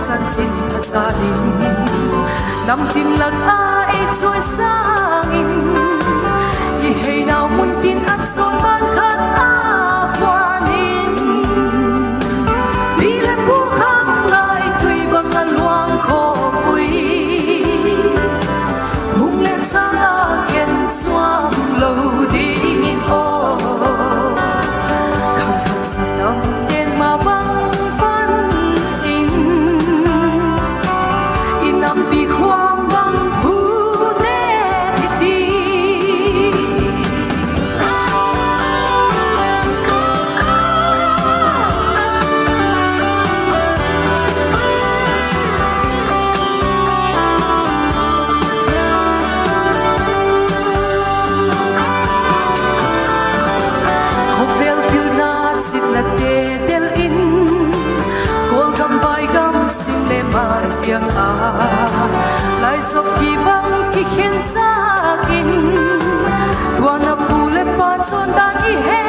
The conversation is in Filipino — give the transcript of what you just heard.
san sin pasalin nam tin lag ai choi sangin i hei nau mun tin at son ban khat a fuanin bile pu khang lai thui bang a luang kho pui hung le chang a ken chuang lo ding in o khang khang sa nam ten ma bang pan in inam bi khwang bang pu de thi sit na te del in kol gam vai gam sim le mar tiang a lai sop ki vang ki khen sa in tua na pu le pa chon dan i he